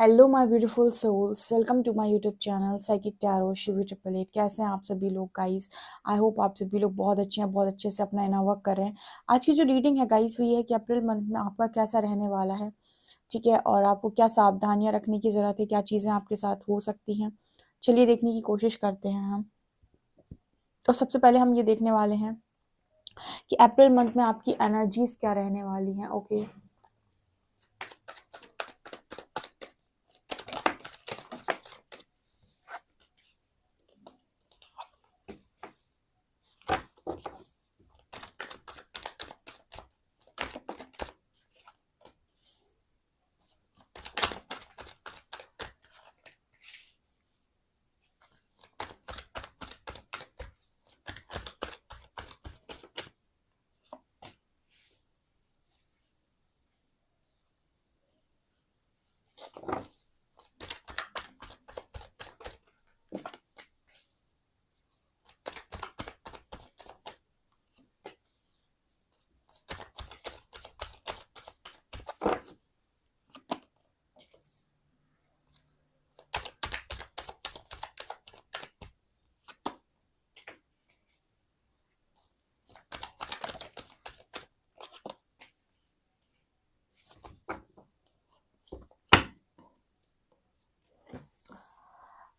Hello my beautiful souls, welcome to my YouTube channel psychic tarot Shivi triple eight. कैसे हैं आप सभी लोग गाइस? आई होप आप सभी लोग बहुत अच्छे हैं, बहुत अच्छे से अपना इनर वर्क कर रहे हैं। आज की जो रीडिंग है गाइस वो ये है कि अप्रैल मंथ में आपका कैसा रहने वाला है, ठीक है, और आपको क्या सावधानियां रखने की ज़रूरत है, क्या चीज़ें आपके साथ हो सकती हैं। चलिए देखने की कोशिश करते हैं हम। तो सबसे पहले हम ये देखने वाले हैं कि अप्रैल मंथ में आपकी एनर्जीज क्या रहने वाली हैं। ओके,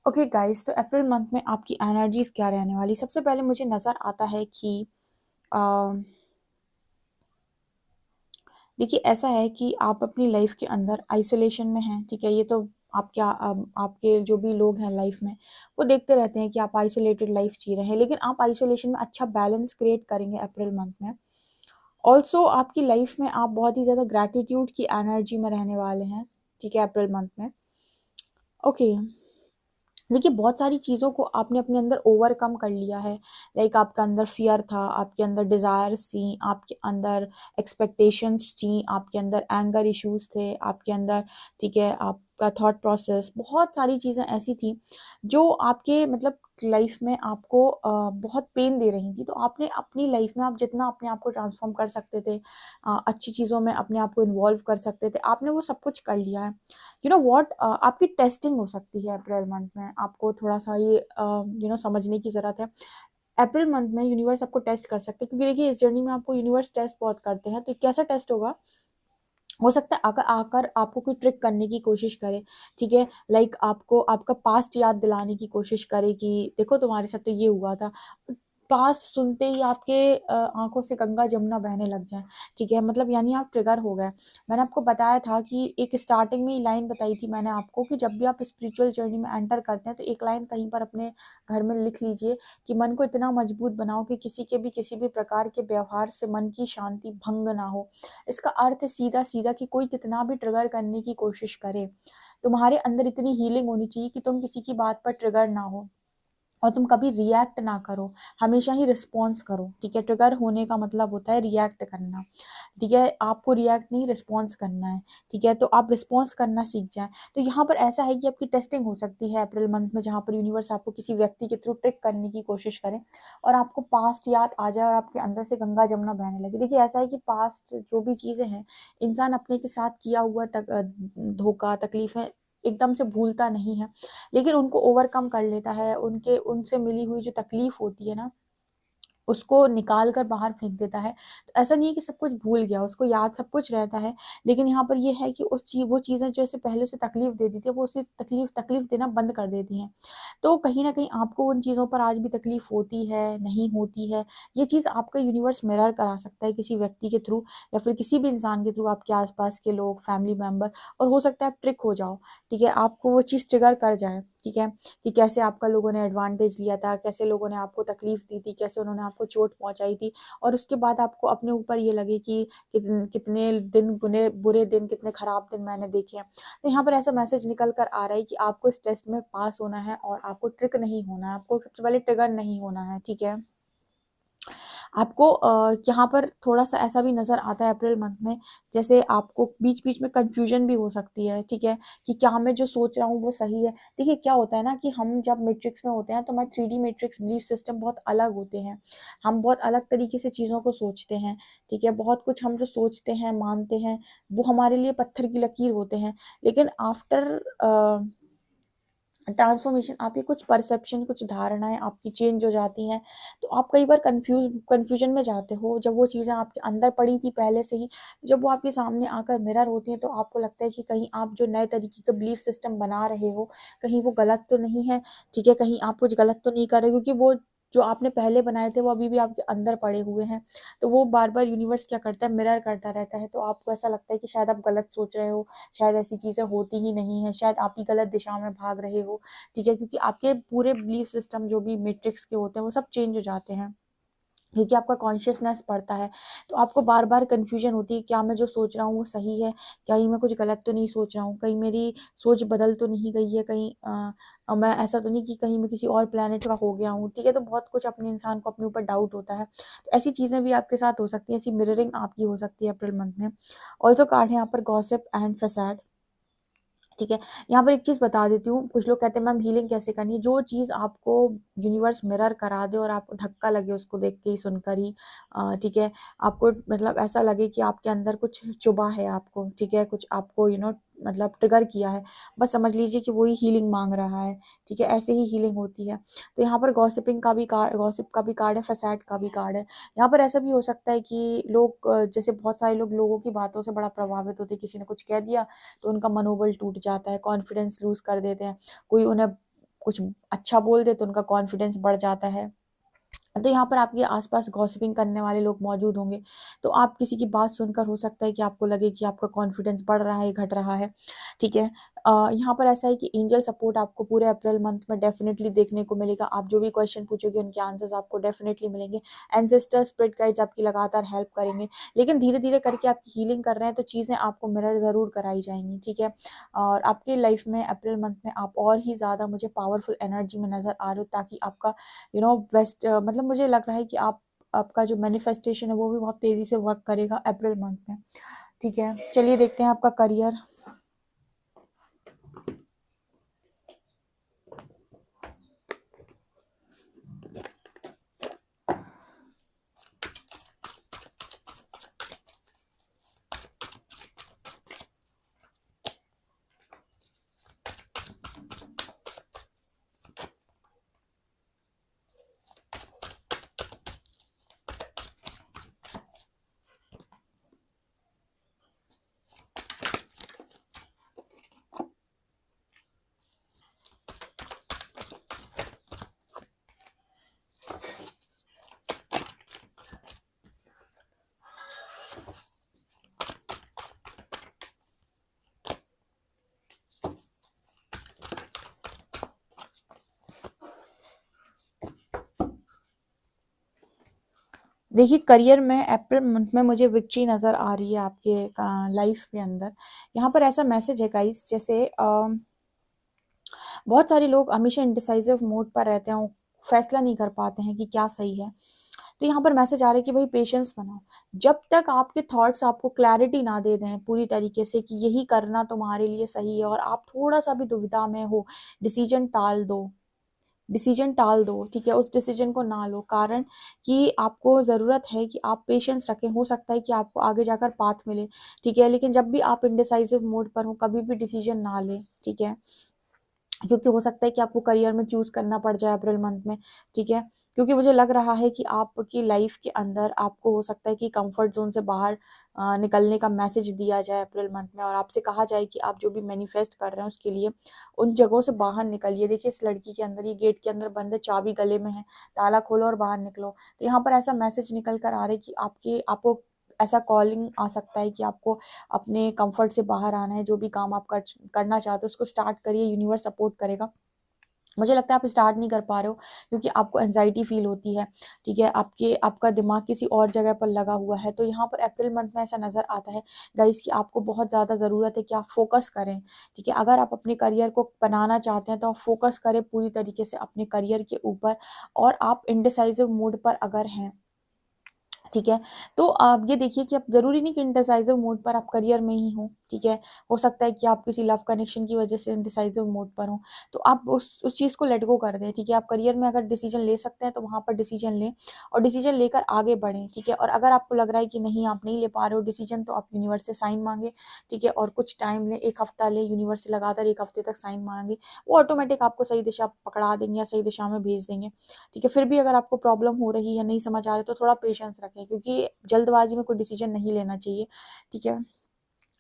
ओके गाइस, तो अप्रैल मंथ में आपकी एनर्जीज क्या रहने वाली। सबसे पहले मुझे नज़र आता है कि अ, देखिए ऐसा है कि आप अपनी लाइफ के अंदर आइसोलेशन में हैं, ठीक है। ये तो आप क्या आपके जो भी लोग हैं लाइफ में वो देखते रहते हैं कि आप आइसोलेटेड लाइफ जी रहे हैं, लेकिन आप आइसोलेशन में अच्छा बैलेंस क्रिएट करेंगे अप्रैल मंथ में। ऑल्सो आपकी लाइफ में आप बहुत ही ज़्यादा ग्रैटिट्यूड की एनर्जी में रहने वाले हैं, ठीक है, अप्रैल मंथ में। ओके, देखिए बहुत सारी चीज़ों को आपने अपने अंदर ओवरकम कर लिया है। लाइक आपके अंदर फियर था, आपके अंदर डिज़ायर्स थी, आपके अंदर एक्सपेक्टेशंस थी, आपके अंदर एंगर इश्यूज थे, आपके अंदर, ठीक है, आपका थॉट प्रोसेस, बहुत सारी चीज़ें ऐसी थी जो आपके मतलब लाइफ में आपको बहुत पेन दे रही थी। तो आपने अपनी लाइफ में आप जितना अपने आप को ट्रांसफॉर्म कर सकते थे, अच्छी चीज़ों में अपने आप को इन्वॉल्व कर सकते थे, आपने वो सब कुछ कर लिया है। यू नो व्हाट, आपकी टेस्टिंग हो सकती है अप्रैल मंथ में। आपको थोड़ा सा ये समझने की ज़रूरत है। अप्रैल मंथ में यूनिवर्स आपको टेस्ट कर सकते हैं, क्योंकि देखिए इस जर्नी में आपको यूनिवर्स टेस्ट बहुत करते हैं। तो कैसा टेस्ट होगा, हो सकता है आकर आकर आपको कोई ट्रिक करने की कोशिश करे, ठीक है। लाइक आपको आपका पास्ट याद दिलाने की कोशिश करे कि देखो तुम्हारे साथ तो ये हुआ था। पास्ट सुनते ही आपके आंखों से गंगा जमुना बहने लग जाए, ठीक है, मतलब यानी आप ट्रिगर हो गए। मैंने आपको बताया था कि एक स्टार्टिंग में ही लाइन बताई थी मैंने आपको कि जब भी आप स्पिरिचुअल जर्नी में एंटर करते हैं तो एक लाइन कहीं पर अपने घर में लिख लीजिए कि मन को इतना मजबूत बनाओ कि किसी भी प्रकार के व्यवहार से मन की शांति भंग ना हो। इसका अर्थ है सीधा सीधा कि कोई कितना भी ट्रिगर करने की कोशिश करे, तुम्हारे अंदर इतनी हीलिंग होनी चाहिए कि तुम किसी की बात पर ट्रिगर ना हो और तुम कभी रिएक्ट ना करो, हमेशा ही रिस्पॉन्स करो, ठीक है। ट्रिगर होने का मतलब होता है रिएक्ट करना, ठीक है। आपको रिएक्ट नहीं, रिस्पॉन्स करना है, ठीक है। तो आप रिस्पॉन्स करना सीख जाएं। तो यहाँ पर ऐसा है कि आपकी टेस्टिंग हो सकती है अप्रैल मंथ में, जहाँ पर यूनिवर्स आपको किसी व्यक्ति के थ्रू ट्रिक करने की कोशिश करें और आपको पास्ट याद आ जाए और आपके अंदर से गंगा जमुना बहने लगे। देखिए ऐसा है कि पास्ट जो भी चीज़ें हैं, इंसान अपने के साथ किया हुआ धोखा तकलीफें एकदम से भूलता नहीं है, लेकिन उनको ओवरकम कर लेता है। उनके उनसे मिली हुई जो तकलीफ होती है ना, उसको निकाल कर बाहर फेंक देता है। तो ऐसा नहीं है कि सब कुछ भूल गया, उसको याद सब कुछ रहता है, लेकिन यहाँ पर ये है कि वो चीज़ें जो ऐसे पहले से तकलीफ दे दी थी वो उसे तकलीफ तकलीफ देना बंद कर देती हैं। तो कहीं न कहीं आपको उन चीज़ों पर आज भी तकलीफ होती है, नहीं होती है, ये चीज़ आपका यूनिवर्स मिरर करा सकता है किसी व्यक्ति के थ्रू या फिर किसी भी इंसान के थ्रू, आपके आस-पास के लोग, फैमिली मेंबर, और हो सकता है आप ट्रिक हो जाओ, ठीक है, आपको वो चीज़ ट्रिगर कर जाए, ठीक है, कि कैसे आपका लोगों ने एडवांटेज लिया था, कैसे लोगों ने आपको तकलीफ दी थी, कैसे उन्होंने आपको चोट पहुँचाई थी, और उसके बाद आपको अपने ऊपर ये लगे कि कितने दिन बुने बुरे दिन, कितने खराब दिन मैंने देखे हैं। तो यहाँ पर ऐसा मैसेज निकल कर आ रहा है कि आपको इस टेस्ट में पास होना है और आपको ट्रिक नहीं होना है, आपको सबसे पहले ट्रिगर नहीं होना है, ठीक है। आपको यहाँ पर थोड़ा-सा ऐसा भी नज़र आता है अप्रैल मंथ में, जैसे आपको बीच-बीच में कन्फ्यूज़न भी हो सकती है, ठीक है? कि क्या मैं जो सोच रहा हूँ वो सही है? देखिए क्या होता है ना कि हम जब मैट्रिक्स में होते हैं तो हमारे 3D मैट्रिक्स बिलीफ सिस्टम बहुत अलग होते हैं। हम बहुत अलग तरीके से चीज़ों को सोचते हैं, ठीक है? बहुत कुछ हम जो सोचते हैं, मानते हैं, वो हमारे लिए पत्थर की लकीर होते हैं। लेकिन आफ्टर ट्रांसफॉर्मेशन आपकी कुछ परसेप्शन, कुछ धारणाएँ आपकी चेंज हो जाती हैं, तो आप कई बार कन्फ्यूज़न में जाते हो, जब वो चीज़ें आपके अंदर पड़ी थी पहले से ही, जब वो आपके सामने आकर मिरर होती हैं, तो आपको लगता है कि कहीं आप जो नए तरीके का बिलीफ सिस्टम बना रहे हो, कहीं वो गलत तो नहीं है, ठीक है? कहीं आप कुछ गलत तो नहीं कर रहे हो, क्योंकि वो जो आपने पहले बनाए थे, वो अभी भी आपके अंदर पड़े हुए हैं। तो वो बार-बार यूनिवर्स क्या करता है, मिरर करता रहता है, तो आपको ऐसा लगता है कि शायद आप गलत सोच रहे हो, शायद ऐसी चीज़ें होती ही नहीं हैं, शायद आप ही गलत दिशा में भाग रहे हो। ठीक है? क्योंकि आपके पूरे बिलीफ सिस्टम जो भी मैट्रिक्स के होते हैं, वो सब चेंज हो जाते हैं। क्योंकि आपका कॉन्शियसनेस बढ़ता है, तो आपको बार-बार कन्फ्यूज़न होती है, क्या मैं जो सोच रहा हूँ वो सही है? कहीं मैं कुछ गलत तो नहीं सोच रहा हूँ? कहीं मेरी सोच बदल तो नहीं गई है? कहीं मैं ऐसा तो नहीं कि कहीं मैं किसी और प्लैनेट का हो गया हूँ? ठीक है? तो बहुत कुछ अपने इंसान को अपने ऊपर डाउट होता है। तो ऐसी चीज़ें भी आपके साथ हो सकती हैं, ऐसी मिररिंग आपकी हो सकती है अप्रैल मंथ में। ऑल्सो कार्ड है यहाँ पर गॉसिप एंड फैसाड। ठीक है? यहाँ पर एक चीज़ बता देती हूँ, कुछ लोग कहते हैं मैम हीलिंग कैसे करनी है? जो चीज़ आपको यूनिवर्स मिरर करा दे और आपको धक्का लगे उसको देख के ही, सुनकर ही, ठीक है? आपको मतलब ऐसा लगे कि आपके अंदर कुछ चुभा है आपको, ठीक है? कुछ आपको मतलब ट्रिगर किया है, बस समझ लीजिए कि वही हीलिंग माँग रहा है, ठीक है? ऐसे ही हीलिंग होती है। तो यहाँ पर गॉसिप का भी कार्ड है, फैसाड का भी कार्ड है। यहाँ पर ऐसा भी हो सकता है कि लोग जैसे बहुत सारे लोग लोगों की बातों से बड़ा प्रभावित होते हैं, किसी ने कुछ कह दिया तो उनका मनोबल टूट जाता है, कॉन्फिडेंस लूज़ कर देते हैं। कोई उन्हें कुछ अच्छा बोल दे तो उनका कॉन्फिडेंस बढ़ जाता है। तो यहाँ पर आपके आस-पास गॉसिपिंग करने वाले लोग मौजूद होंगे, तो आप किसी की बात सुनकर हो सकता है कि आपको लगे कि आपका कॉन्फिडेंस बढ़ रहा है, घट रहा है, ठीक है? यहाँ पर ऐसा है कि एंजल सपोर्ट आपको पूरे अप्रैल मंथ में डेफ़िनिटली देखने को मिलेगा। आप जो भी क्वेश्चन पूछोगे उनके आंसर्स आपको डेफ़िनिटली मिलेंगे। एंसेस्टर्स, स्पिरिट गाइड्स आपकी लगातार हेल्प करेंगे, लेकिन धीरे-धीरे करके आपकी हीलिंग कर रहे हैं, तो चीज़ें आपको मिरर ज़रूर कराई जाएँगी, ठीक है? और आपकी लाइफ़ में अप्रैल मंथ में आप और ही ज़्यादा मुझे पावरफुल एनर्जी में नज़र आ रहे हो, ताकि आपका बेस्ट मतलब मुझे लग रहा है कि आपका जो मैनिफेस्टेशन है वो भी बहुत तेज़ी से वर्क करेगा अप्रैल मंथ में, ठीक है? चलिए देखते हैं आपका करियर। देखिए करियर में अप्रैल मंथ में मुझे विक्ट्री नज़र आ रही है आपके लाइफ के अंदर। यहाँ पर ऐसा मैसेज है गाइस, जैसे बहुत सारे लोग हमेशा इंडिसाइसिव मोड पर रहते हैं, फैसला नहीं कर पाते हैं कि क्या सही है। तो यहाँ पर मैसेज आ रहा है कि भाई पेशेंस बनाओ। जब तक आपके थॉट्स आपको क्लैरिटी ना दे दें पूरी तरीके से कि यही करना तुम्हारे लिए सही है और आप थोड़ा-सा भी दुविधा में हो, डिसीज़न टाल दो। डिसीजन टाल दो, ठीक है? उस डिसीजन को ना लो, कारण कि आपको ज़रूरत है कि आप पेशेंस रखें। हो सकता है कि आपको आगे जाकर पाथ मिले, ठीक है? लेकिन जब भी आप इंडिसाइसिव मोड पर हो, कभी भी डिसीजन ना लें, ठीक है? क्योंकि हो सकता है कि आपको करियर में चूज़ करना पड़ जाए अप्रैल मंथ में, ठीक है? क्योंकि मुझे लग रहा है कि आपकी लाइफ़ के अंदर आपको हो सकता है कि कम्फ़र्ट ज़ोन से बाहर निकलने का मैसेज दिया जाए अप्रैल मंथ में और आपसे कहा जाए कि आप जो भी मैनिफेस्ट कर रहे हैं उसके लिए उन जगहों से बाहर निकलिए। देखिए इस लड़की के अंदर, ये गेट के अंदर बंद है, चाबी गले में है, ताला खोलो और बाहर निकलो। तो यहाँ पर ऐसा मैसेज निकल कर आ रहा है कि आपको ऐसा कॉलिंग आ सकता है कि आपको अपने कम्फ़र्ट से बाहर आना है, जो भी काम आप करना चाहते हो उसको स्टार्ट करिए, यूनिवर्स सपोर्ट करेगा। मुझे लगता है आप स्टार्ट नहीं कर पा रहे हो क्योंकि आपको एंग्ज़ायटी फ़ील होती है, ठीक है? आपका दिमाग किसी और जगह पर लगा हुआ है, तो यहाँ पर अप्रैल मंथ में ऐसा नज़र आता है गाइज़ कि आपको बहुत ज़्यादा ज़रूरत है कि आप फ़ोकस करें, ठीक है? अगर आप अपने करियर को बनाना चाहते हैं, तो आप फ़ोकस करें पूरी तरीके से अपने करियर के ऊपर और आप इंडिसाइसिव मोड पर अगर हैं ठीक है? तो आप ये देखिए कि अब ज़रूरी नहीं कि इंडिसाइसिव मोड पर आप करियर में ही हों, ठीक है? हो सकता है कि आप किसी लव कनेक्शन की वजह से इंडिसाइसिव मोड पर हों, तो आप उस चीज़ को लेट गो कर दें, ठीक है? आप करियर में अगर डिसीज़न ले सकते हैं, तो वहाँ पर डिसीज़न लें और डिसीज़न लेकर आगे बढ़ें, ठीक है? और अगर आपको लग रहा है कि नहीं, आप नहीं ले पा रहे हो डिसीज़न, तो आप यूनिवर्स से साइन माँगे, ठीक है? और कुछ टाइम लें, 1 हफ्ता लें, यूनिवर्स से लगातार 1 हफ्ते तक साइन माँगे, वो ऑटोमेटिक आपको सही दिशा पकड़ा देंगे या सही दिशा में भेज देंगे। ठीक है, फिर भी अगर आपको प्रॉब्लम हो रही है, नहीं समझ आ रहा है, तो थोड़ा पेशेंस रखें, क्योंकि जल्दबाजी में कोई डिसीजन नहीं लेना चाहिए, ठीक है।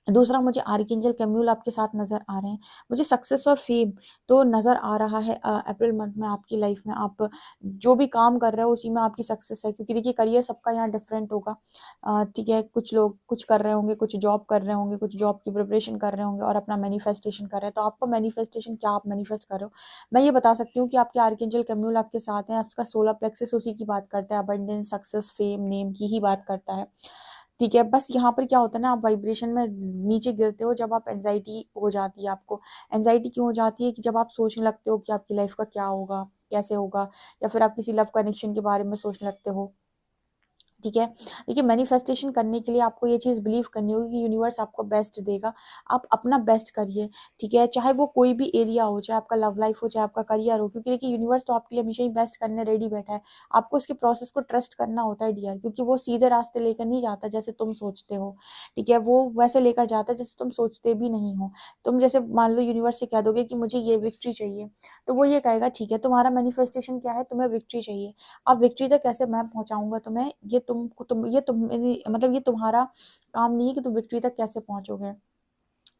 दूसरा, मुझे आर्कएंजल कैम्यूल आपके साथ नज़र आ रहे हैं। मुझे सक्सेस और फेम तो नज़र आ रहा है अप्रैल मंथ में आपकी लाइफ में। आप जो भी काम कर रहे हो उसी में आपकी सक्सेस है, क्योंकि देखिए करियर सबका यहाँ डिफरेंट होगा। ठीक है, कुछ लोग कुछ कर रहे होंगे, कुछ जॉब कर रहे होंगे, कुछ जॉब की प्रिपरेशन कर रहे होंगे और अपना मैनिफेस्टेशन कर रहे हैं। तो आपका मैनिफेस्टेशन क्या आप मैनिफेस्ट कर रहे हो? मैं ये बता सकती हूँ कि आपके आर्कएंजल कैम्यूल आपके साथ हैं। आपका सोलर प्लेक्सस उसी की बात करता है, अबंडेंस, सक्सेस, फेम, नेम की ही बात करता है। ठीक है, बस यहाँ पर क्या होता है ना, आप वाइब्रेशन में नीचे गिरते हो जब आप एंग्जायटी हो जाती है आपको। एंग्जायटी क्यों हो जाती है कि जब आप सोचने लगते हो कि आपकी लाइफ का क्या होगा, कैसे होगा, या फिर आप किसी लव कनेक्शन के बारे में सोचने लगते हो। ठीक है, देखिए मैनिफेस्टेशन करने के लिए आपको ये चीज़ बिलीव करनी होगी कि यूनिवर्स आपको बेस्ट देगा। आप अपना बेस्ट करिए, ठीक है, चाहे वो कोई भी एरिया हो, चाहे आपका लव लाइफ हो, चाहे आपका करियर हो, क्योंकि देखिए यूनिवर्स तो आपके लिए हमेशा ही बेस्ट करने रेडी बैठा है। आपको उसके प्रोसेस को ट्रस्ट करना होता है डियर, क्योंकि वो सीधे रास्ते लेकर नहीं जाता जैसे तुम सोचते हो। ठीक है, वो वैसे लेकर जाता है जैसे तुम सोचते भी नहीं हो। तुम जैसे मान लो यूनिवर्स से कह दोगे कि मुझे ये विक्ट्री चाहिए, तो वो ये कहेगा ठीक है, तुम्हारा मैनिफेस्टेशन क्या है, तुम्हें विक्ट्री चाहिए। अब विक्ट्री तक कैसे मैं पहुँचाऊँगा तुम्हें, ये तुम मेरी मतलब ये तुम्हारा काम नहीं है कि तुम विक्ट्री तक कैसे पहुँचोगे।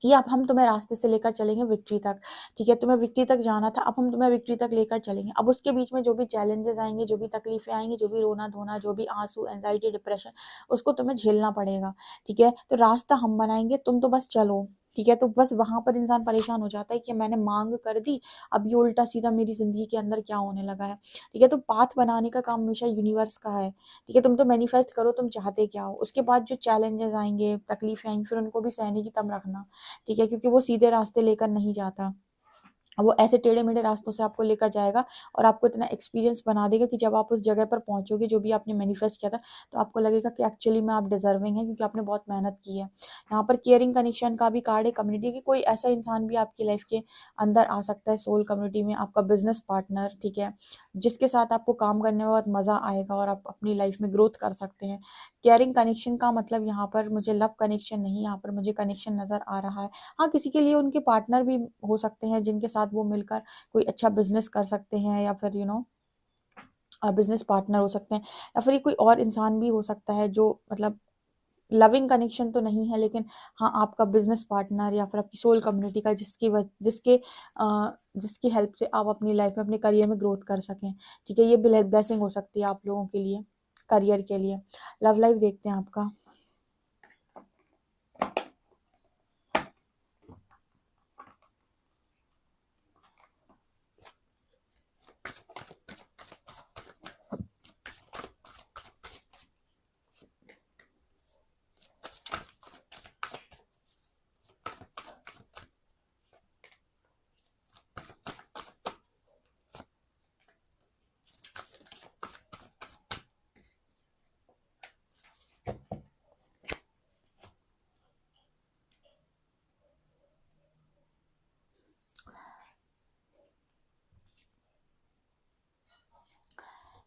ये अब हम तुम्हें रास्ते से लेकर चलेंगे विक्ट्री तक, ठीक है? तुम्हें विक्ट्री तक जाना था, अब हम तुम्हें विक्ट्री तक लेकर चलेंगे। अब उसके बीच में जो भी चैलेंजेस आएँगे, जो भी तकलीफ़ें आएँगी, जो भी रोना-धोना, जो भी आँसू, एंग्ज़ायटी, डिप्रेशन, उसको तुम्हें झेलना पड़ेगा, ठीक है? तो रास्ता हम बनाएँगे, तुम तो बस चलो, ठीक है? तो बस वहाँ पर इंसान परेशान हो जाता है कि मैंने माँग कर दी, अब ये उल्टा-सीधा मेरी ज़िंदगी के अंदर क्या होने लगा है, ठीक है? तो पाथ बनाने का काम हमेशा यूनिवर्स का है, ठीक है? तुम तो मैनिफेस्ट करो तुम चाहते क्या हो, उसके बाद जो चैलेंजेस आएँगे, तकलीफ़ें आएँगी, फिर उनको भी सहने की दम रखना। ठीक है? क्योंकि वो सीधे रास्ते लेकर नहीं जाता। वो ऐसे टेढ़े-मेढ़े रास्तों से आपको लेकर जाएगा और आपको इतना एक्सपीरियंस बना देगा कि जब आप उस जगह पर पहुँचोगे, जो भी आपने मैनिफेस्ट किया था, तो आपको लगेगा कि एक्चुअली में आप डिज़र्विंग हैं, क्योंकि आपने बहुत मेहनत की है। यहाँ पर केयरिंग कनेक्शन का भी कार्ड है, कम्युनिटी की कोई ऐसा इंसान भी आपकी लाइफ़ के अंदर आ सकता है, सोल कम्युनिटी में आपका बिज़नेस पार्टनर, ठीक है? जिसके साथ आपको काम करने में बहुत मज़ा आएगा और आप अपनी लाइफ़ में ग्रोथ कर सकते हैं। केयरिंग कनेक्शन का मतलब यहाँ पर मुझे लव कनेक्शन नहीं, यहाँ पर मुझे कनेक्शन नज़र आ रहा है। हाँ, किसी के लिए उनके पार्टनर भी हो सकते हैं जिनके साथ वो मिलकर कोई अच्छा बिज़नेस कर सकते हैं, या फिर बिज़नेस पार्टनर हो सकते हैं, या फिर ये कोई और इंसान भी हो सकता है जो मतलब लविंग कनेक्शन तो नहीं है, लेकिन हाँ, आपका बिज़नेस पार्टनर या फिर आपकी सोल कम्युनिटी का जिसकी हेल्प से आप अपनी लाइफ़ में अपने करियर में ग्रोथ कर सकें। ठीक है? ये ब्लेसिंग हो सकती है आप लोगों के लिए, करियर के लिए। लव लाइफ़ देखते हैं आपका।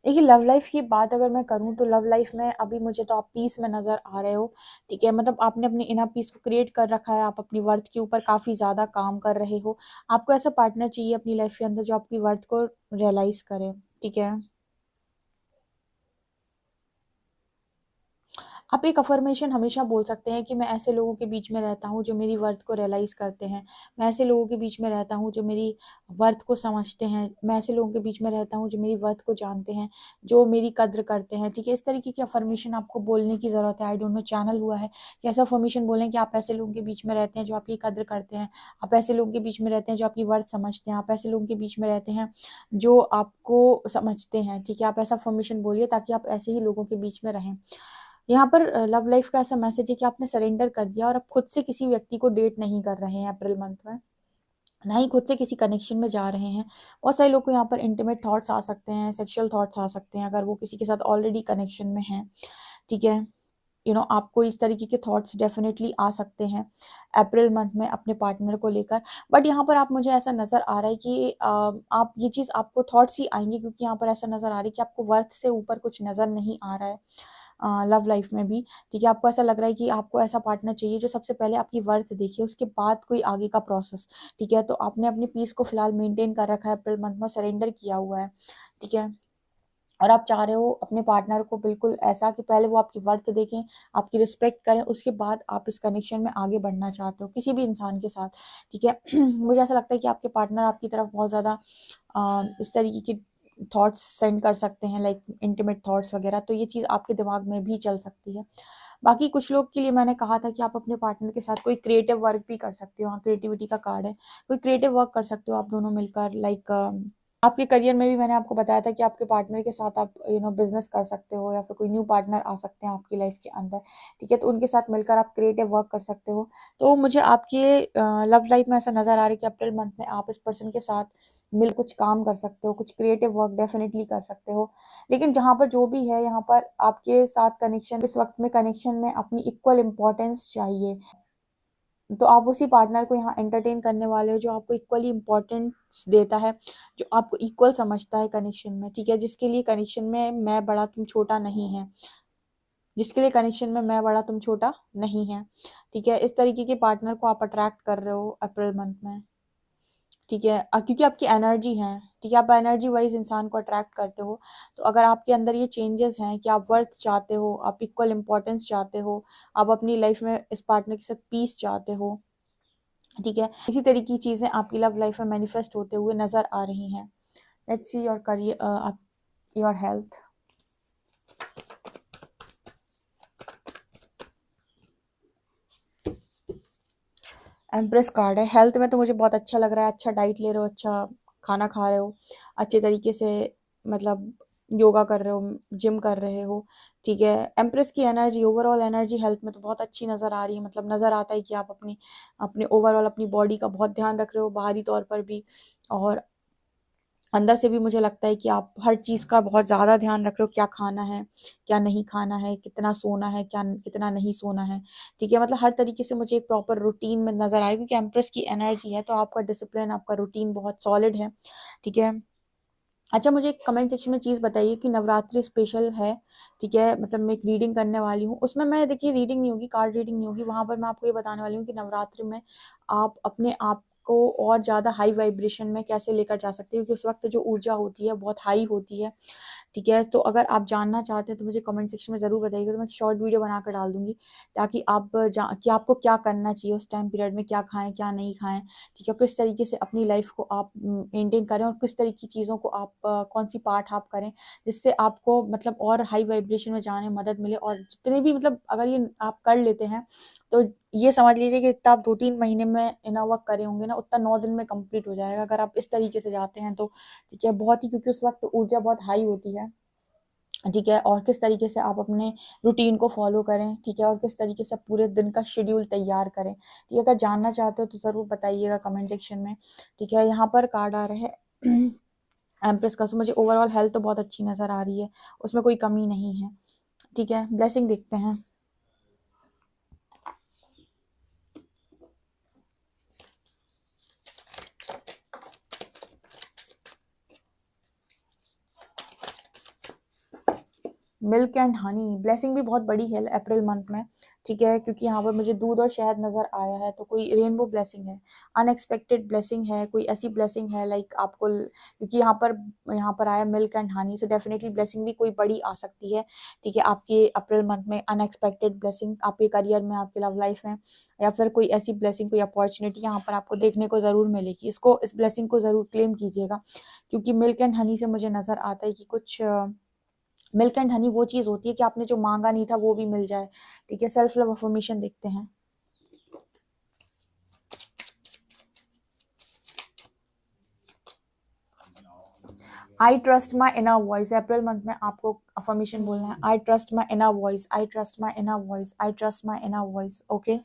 देखिए, लव लाइफ़ की बात अगर मैं करूँ तो लव लाइफ़ में अभी मुझे तो आप पीस में नज़र आ रहे हो, ठीक है? मतलब आपने अपने इनर पीस को क्रिएट कर रखा है, आप अपनी वर्थ के ऊपर काफ़ी ज़्यादा काम कर रहे हो। आपको ऐसा पार्टनर चाहिए अपनी लाइफ़ के अंदर जो आपकी वर्थ को रियलाइज़ करे, ठीक है? आप एक अफ़र्मेशन हमेशा बोल सकते हैं कि मैं ऐसे लोगों के बीच में रहता हूँ जो मेरी वर्थ को रियलाइज़ करते हैं। मैं ऐसे लोगों के बीच में रहता हूँ जो मेरी वर्थ को समझते हैं। मैं ऐसे लोगों के बीच में रहता हूँ जो मेरी वर्थ को जानते हैं, जो मेरी कद्र करते हैं, ठीक है? इस तरीके की अफ़र्मेशन आपको बोलने की ज़रूरत है। आई डोंट नो चैनल हुआ है कि ऐसा अफ़र्मेशन बोलें कि आप ऐसे लोगों के बीच में रहते हैं जो आपकी कद्र करते हैं। आप ऐसे लोगों के बीच में रहते हैं जो आपकी वर्थ समझते हैं। आप ऐसे लोगों के बीच में रहते हैं जो आपको समझते हैं, ठीक है? आप ऐसा अफ़र्मेशन बोलिए ताकि आप ऐसे ही लोगों के बीच में रहें। यहाँ पर लव लाइफ का ऐसा मैसेज है कि आपने सरेंडर कर दिया और अब खुद से किसी व्यक्ति को डेट नहीं कर रहे हैं अप्रैल मंथ में, ना ही खुद से किसी कनेक्शन में जा रहे हैं। बहुत सारे लोग को यहाँ पर इंटीमेट थॉट्स आ सकते हैं, सेक्सुअल थॉट्स आ सकते हैं अगर वो किसी के साथ ऑलरेडी कनेक्शन में हैं, ठीक है। आपको इस तरीके के थॉट्स डेफिनेटली आ सकते हैं अप्रैल मंथ में अपने पार्टनर को लेकर। बट यहाँ पर आप मुझे ऐसा नज़र आ रहा है कि आप ये चीज़ आपको थॉट्स ही आएंगे, क्योंकि यहाँ पर ऐसा नज़र आ रहा है कि आपको वर्थ से ऊपर कुछ नज़र नहीं आ रहा है लव लाइफ में भी। ठीक है, आपको ऐसा लग रहा है कि आपको ऐसा पार्टनर चाहिए जो सबसे पहले आपकी वर्थ देखे, उसके बाद कोई आगे का प्रोसेस। ठीक है, तो आपने अपनी पीस को फिलहाल मेंटेन कर रखा है, अप्रैल मंथ में सरेंडर किया हुआ है। ठीक है, और आप चाह रहे हो अपने पार्टनर को बिल्कुल ऐसा कि पहले वो आपकी वर्थ देखें, आपकी रिस्पेक्ट करें, उसके बाद आप इस कनेक्शन में आगे बढ़ना चाहते हो किसी भी इंसान के साथ। ठीक है मुझे ऐसा लगता है कि आपके पार्टनर आपकी तरफ बहुत ज़्यादा इस तरीके की थॉट्स सेंड कर सकते हैं, लाइक इंटीमेट थॉट्स वगैरह, तो ये चीज़ आपके दिमाग में भी चल सकती है। बाकी कुछ लोग के लिए मैंने कहा था कि आप अपने पार्टनर के साथ कोई क्रिएटिव वर्क भी कर सकते हो, हाँ क्रिएटिविटी का कार्ड है, कोई क्रिएटिव वर्क कर सकते हो आप दोनों मिलकर, लाइक आपके करियर में भी मैंने आपको बताया था कि आपके पार्टनर के साथ आप बिजनेस कर सकते हो, या फिर कोई न्यू पार्टनर आ सकते हैं आपकी लाइफ के अंदर। ठीक है, तो उनके साथ मिलकर आप क्रिएटिव वर्क कर सकते हो। तो मुझे आपके लव लाइफ में ऐसा नज़र आ रहा है कि अप्रैल मंथ में आप इस पर्सन के साथ मिल कुछ काम कर सकते हो, कुछ क्रिएटिव वर्क डेफिनेटली कर सकते हो। लेकिन जहाँ पर जो भी है, यहाँ पर आपके साथ कनेक्शन, इस वक्त में कनेक्शन में अपनी इक्वल इम्पोर्टेंस चाहिए। तो आप उसी पार्टनर को यहाँ एंटरटेन करने वाले हो जो आपको इक्वली इम्पोर्टेंस देता है, जो आपको इक्वल समझता है कनेक्शन में। ठीक है, जिसके लिए कनेक्शन में मैं बड़ा तुम छोटा नहीं है, जिसके लिए कनेक्शन में मैं बड़ा तुम छोटा नहीं है। ठीक है, इस तरीके के पार्टनर को आप अट्रैक्ट कर रहे हो अप्रैल मंथ में। ठीक है, क्योंकि आपकी एनर्जी है। ठीक है, आप एनर्जी वाइज इंसान को अट्रैक्ट करते हो। तो अगर आपके अंदर ये चेंजेस हैं कि आप वर्थ चाहते हो, आप इक्वल इम्पोर्टेंस चाहते हो, आप अपनी लाइफ में इस पार्टनर के साथ पीस चाहते हो, ठीक है, इसी तरह की चीज़ें आपकी लव लाइफ में मैनिफेस्ट होते हुए नज़र आ रही हैं। Let's see your career, your health. Empress card है। हेल्थ में तो मुझे बहुत अच्छा लग रहा है, अच्छा डाइट ले रहे हो, अच्छा खाना खा रहे हो, अच्छे तरीके से मतलब योगा कर रहे हो, जिम कर रहे हो। ठीक है, एम्प्रेस की एनर्जी, ओवरऑल एनर्जी हेल्थ में तो बहुत अच्छी नज़र आ रही है। मतलब नज़र आता है कि आप अपनी अपने ओवरऑल अपनी बॉडी का बहुत ध्यान रख रहे हो, बाहरी तौर पर भी, और अंदर से भी मुझे लगता है कि आप हर चीज़ का बहुत ज़्यादा ध्यान रख रहे हो, क्या खाना है, क्या नहीं खाना है, कितना सोना है, क्या कितना नहीं सोना है। ठीक है, मतलब हर तरीके से मुझे एक प्रॉपर रूटीन में नज़र आएगी, क्योंकि एम्प्रेस की एनर्जी है, तो आपका डिसिप्लिन, आपका रूटीन बहुत सॉलिड है। ठीक है, अच्छा मुझे कमेंट सेक्शन में चीज़ बताइए कि नवरात्रि स्पेशल है। ठीक है, मतलब मैं एक रीडिंग करने वाली हूँ, उसमें मैं देखिए रीडिंग नहीं होगी, कार्ड रीडिंग नहीं होगी, वहाँ पर मैं आपको ये बताने वाली हूँ कि नवरात्रि में आप अपने आप को और ज़्यादा हाई वाइब्रेशन में कैसे लेकर जा सकते हो, क्योंकि उस वक्त जो ऊर्जा होती है बहुत हाई होती है। ठीक है, तो अगर आप जानना चाहते हैं तो मुझे कमेंट सेक्शन में ज़रूर बताइएगा, तो मैं शॉर्ट वीडियो बनाकर डाल दूँगी, ताकि आप कि आपको क्या करना चाहिए उस टाइम पीरियड में, क्या खाएँ, क्या नहीं खाएँ। ठीक है, किस तरीके से अपनी लाइफ को आप मेंटेन करें, और किस तरह की चीज़ों को आप कौन-सी पार्ट आप करें, जिससे आपको मतलब और हाई वाइब्रेशन में जाने में मदद मिले। और जितने भी मतलब अगर ये आप कर लेते हैं, तो ये समझ लीजिए कि इतना आप 2-3 महीने में इनर वर्क करे होंगे ना, उतना 9 दिन में कंप्लीट हो जाएगा, अगर आप इस तरीके से जाते हैं तो। ठीक है, बहुत ही, क्योंकि उस वक्त ऊर्जा बहुत हाई होती है। ठीक है, और किस तरीके से आप अपने रूटीन को फॉलो करें। ठीक है, और किस तरीके से पूरे दिन का शेड्यूल तैयार करें। ठीक है, अगर जानना चाहते हो तो ज़रूर बताइएगा कमेंट सेक्शन में। ठीक है, यहाँ पर कार्ड आ रहे हैं एम्प्रेस का। तो मुझे ओवरऑल हेल्थ तो बहुत अच्छी नज़र आ रही है, उसमें कोई कमी नहीं है। ठीक है, ब्लेसिंग देखते हैं। मिल्क एंड हनी ब्लेसिंग भी बहुत बड़ी है अप्रैल मंथ में। ठीक है, क्योंकि यहाँ पर मुझे दूध और शहद नज़र आया है, तो कोई रेनबो ब्लेसिंग है, अनएक्सपेक्टेड ब्लेसिंग है, कोई ऐसी ब्लेसिंग है लाइक आपको, क्योंकि यहाँ पर आया milk and honey, so definitely blessing भी कोई बड़ी आ सकती है। ठीक है, आपके अप्रैल मंथ में अनएक्सपेक्टेड ब्लेसिंग आपके करियर में, आपके लव लाइफ में, या फिर कोई ऐसी ब्लेसिंग, कोई अपॉर्चुनिटी यहाँ पर आपको देखने को ज़रूर मिलेगी। इस ब्लेसिंग को ज़रूर क्लेम कीजिएगा, क्योंकि मिल्क एंड हनी से मुझे नज़र आता है कि कुछ मिल्क एंड हनी वो चीज़ होती है कि आपने जो मांगा नहीं था वो भी मिल जाए। ठीक है, सेल्फ लव अफर्मेशन देखते हैं। I trust my inner voice, April month में आपको अफर्मेशन बोलना है, I trust my inner voice, I trust my inner voice, I trust my inner voice. Okay,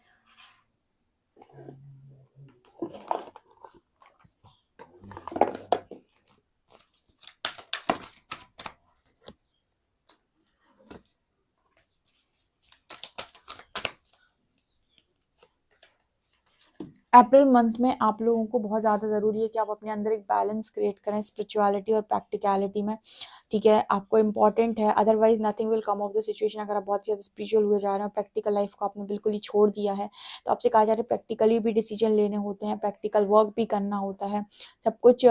April month में आप लोगों को बहुत ज़्यादा ज़रूरी है कि आप अपने अंदर एक बैलेंस क्रिएट करें स्पिरिचुअलिटी और प्रैक्टिकलिटी में, ठीक है? आपको इम्पॉर्टेंट है, otherwise nothing will come of the situation. अगर आप बहुत ज़्यादा स्पिरिचुअल हुए जा रहे हैं, प्रैक्टिकल लाइफ को आपने बिल्कुल ही छोड़ दिया है, तो आपसे कहा जा रहा है प्रैक्टिकली भी डिसीजन लेने होते हैं, प्रैक्टिकल वर्क भी करना होता है, सब कुछ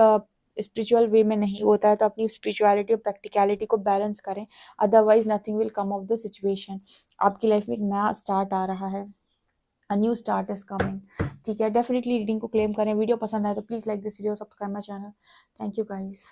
स्पिरिचुअल वे में नहीं होता है। तो अपनी स्पिरिचुअलिटी और प्रैक्टिकलिटी को बैलेंस करें, otherwise nothing will come of the situation. आपकी लाइफ में एक नया स्टार्ट आ रहा है, a new start is coming, ठीक है? डेफिनेटली रीडिंग को क्लेम करें। वीडियो पसंद आए तो please like this video, subscribe my channel. Thank you guys.